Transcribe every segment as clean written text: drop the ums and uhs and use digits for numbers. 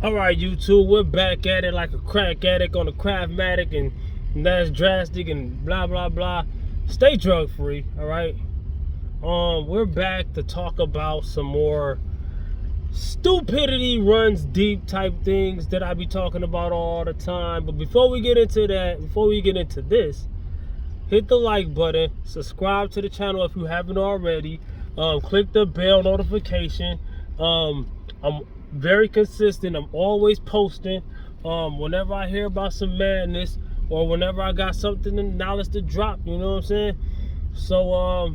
Alright, YouTube, we're back at it like a crack addict on a Craftmatic, and that's drastic and blah blah blah. Stay drug free, alright? We're back to talk about some more stupidity runs deep type things that I be talking about all the time. But before we get into that, before we get into this, hit the like button, subscribe to the channel if you haven't already, click the bell notification. I'm very consistent. I'm always posting. Whenever I hear about some madness or whenever I got something in knowledge to drop, you know what I'm saying? So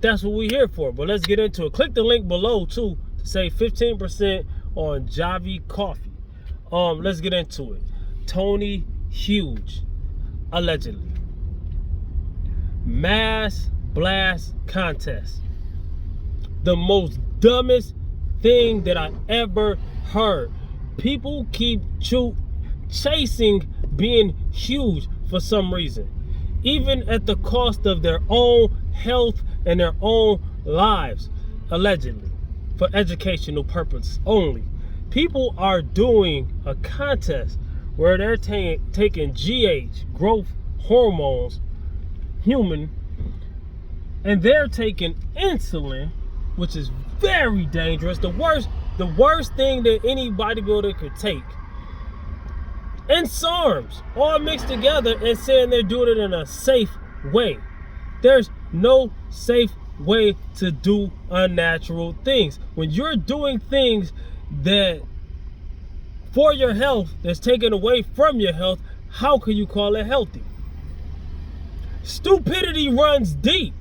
that's what we're here for. But let's get into it. Click the link below too to save 15% on Javy Coffee. Let's get into it. Tony Huge, allegedly. Mass blast contest. The most dumbest thing that I ever heard. People keep chasing being huge for some reason, even at the cost of their own health and their own lives, allegedly, for educational purpose only. People are doing a contest where they're taking GH, growth hormones, human, and they're taking insulin, which is very dangerous. The worst thing that any bodybuilder could take. And SARMs all mixed together and saying they're doing it in a safe way. There's no safe way to do unnatural things. When you're doing things that for your health that's taken away from your health, how can you call it healthy? Stupidity runs deep.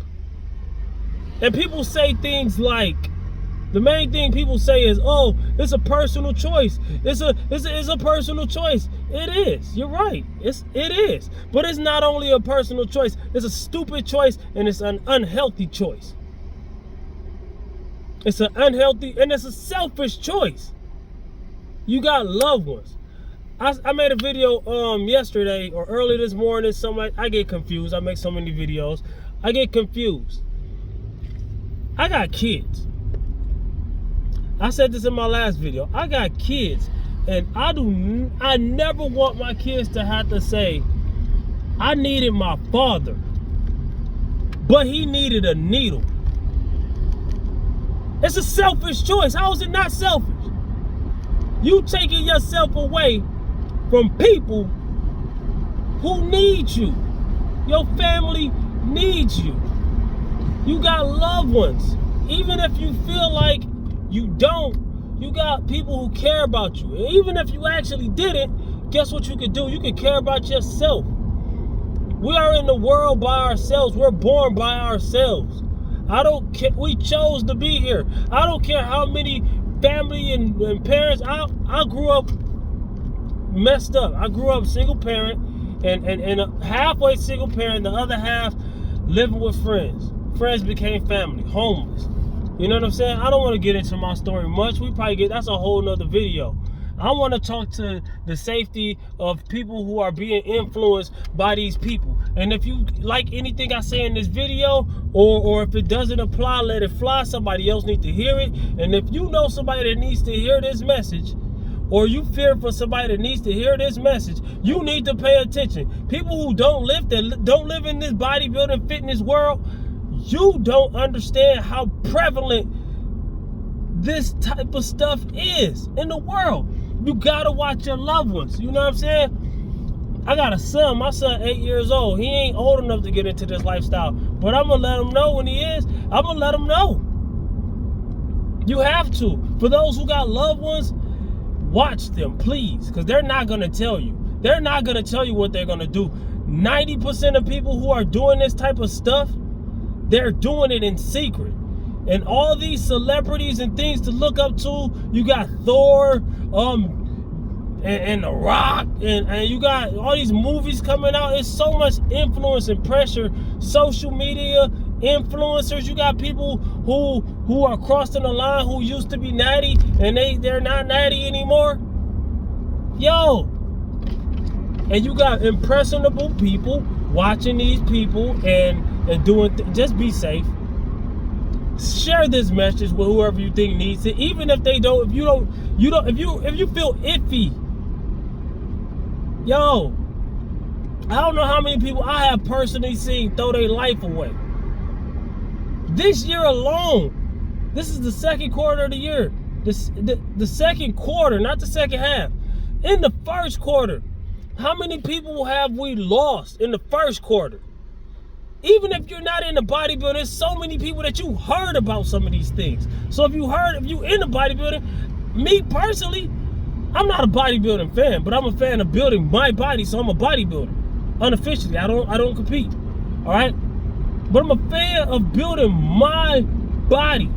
And people say things like, the main thing people say is, oh, it's a personal choice. It's a personal choice. It is. You're right. It is. But it's not only a personal choice. It's a stupid choice, and it's an unhealthy choice. It's an unhealthy, and it's a selfish choice. You got loved ones. I made a video yesterday or early this morning. I get confused. I make so many videos. I get confused. I got kids. I said this in my last video. I got kids, and I never want my kids to have to say, I needed my father, but he needed a needle. It's a selfish choice. How is it not selfish? You taking yourself away from people who need you. Your family needs you. You got loved ones. Even if you feel like you don't, you got people who care about you. And even if you actually didn't, guess what you could do? You could care about yourself. We are in the world by ourselves. We're born by ourselves. I don't care. We chose to be here. I don't care how many family and parents. I grew up messed up. I grew up single parent and halfway single parent, the other half living with friends. Friends became family, homeless. You know what I'm saying? I don't want to get into my story much. That's a whole nother video. I want to talk to the safety of people who are being influenced by these people. And if you like anything I say in this video, or if it doesn't apply, let it fly. Somebody else needs to hear it. And if you know somebody that needs to hear this message, or you fear for somebody that needs to hear this message, you need to pay attention. People who don't live in this bodybuilding fitness world, you don't understand how prevalent this type of stuff is in the world. You gotta watch your loved ones. You know what I'm saying? I got a son. My son 8 years old. He ain't old enough to get into this lifestyle. But I'm gonna let him know when he is. I'm gonna let him know. You have to. For those who got loved ones, watch them, please. Because they're not gonna tell you. They're not gonna tell you what they're gonna do. 90% of people who are doing this type of stuff, they're doing it in secret. And all these celebrities and things to look up to, you got Thor, and The Rock, and you got all these movies coming out. It's so much influence and pressure. Social media influencers. You got people who are crossing the line who used to be natty and they're not natty anymore. Yo. And you got impressionable people watching these people and doing just be safe. share this message with whoever you think needs it. Even if they don't, if you feel iffy, yo, I don't know how many people I have personally seen throw their life away. This year alone, this is the second quarter of the year. The second quarter, not the second half. In the first quarter, how many people have we lost in the first quarter? Even if you're not in the bodybuilding, there's so many people that you heard about some of these things. So if you in the bodybuilding, me personally, I'm not a bodybuilding fan, but I'm a fan of building my body, so I'm a bodybuilder. Unofficially, I don't compete, all right? But I'm a fan of building my body.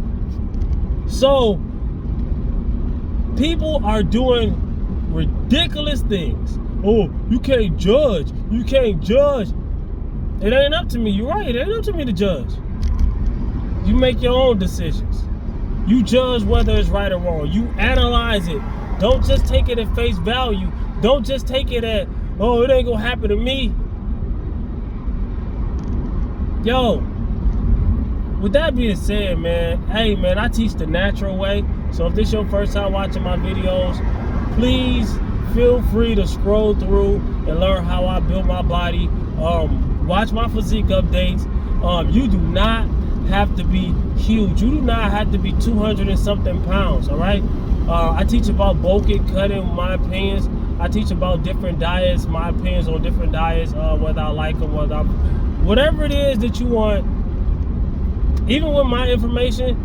So people are doing ridiculous things. Oh, you can't judge. You can't judge. It ain't up to me. You're right. It ain't up to me to judge. You make your own decisions. You judge whether it's right or wrong. You analyze it. Don't just take it at face value. Don't just take it at, oh, it ain't gonna happen to me. Yo, with that being said, man, hey, man, I teach the natural way. So if this is your first time watching my videos, please feel free to scroll through and learn how I build my body. Watch my physique updates. You do not have to be huge. You do not have to be 200 and something pounds, all right? I teach about bulking, cutting, my opinions. I teach about different diets, my opinions on different diets, whether I like them, whatever it is that you want. Even with my information,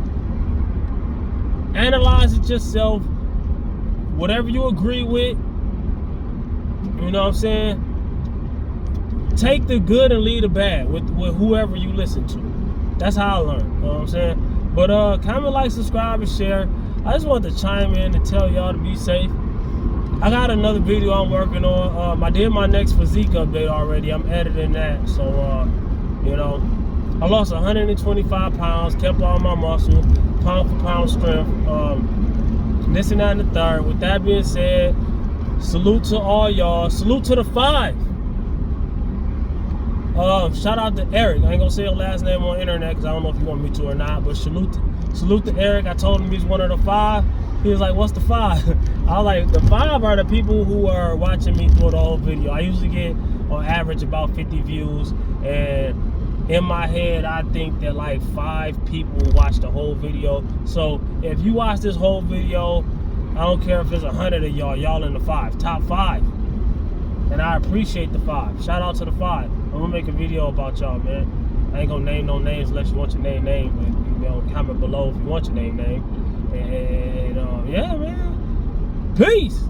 analyze it yourself. Whatever you agree with, you know what I'm saying? Take the good and leave the bad with whoever you listen to. That's how I learn, you know what I'm saying? But comment, like, subscribe, and share. I just wanted to chime in and tell y'all to be safe. I got another video I'm working on. I did my next physique update already. I'm editing that. So, you know, I lost 125 pounds, kept all my muscle, pound for pound strength, this and that and the third. With that being said, salute to all y'all. Salute to the 5. Shout out to Eric. I ain't gonna say your last name on the internet because I don't know if you want me to or not, but salute to Eric. I told him he's one of the 5. He was like, what's the 5? I was like, the 5 are the people who are watching me through the whole video. I usually get on average about 50 views, and in my head I think that like 5 people watch the whole video. So if you watch this whole video, I don't care if there's 100 of y'all in the 5, top 5. And I appreciate the 5. Shout out to the 5. I'm gonna make a video about y'all, man. I ain't gonna name no names unless you want your name named. But, you know, comment below if you want your name named. And yeah, man. Peace.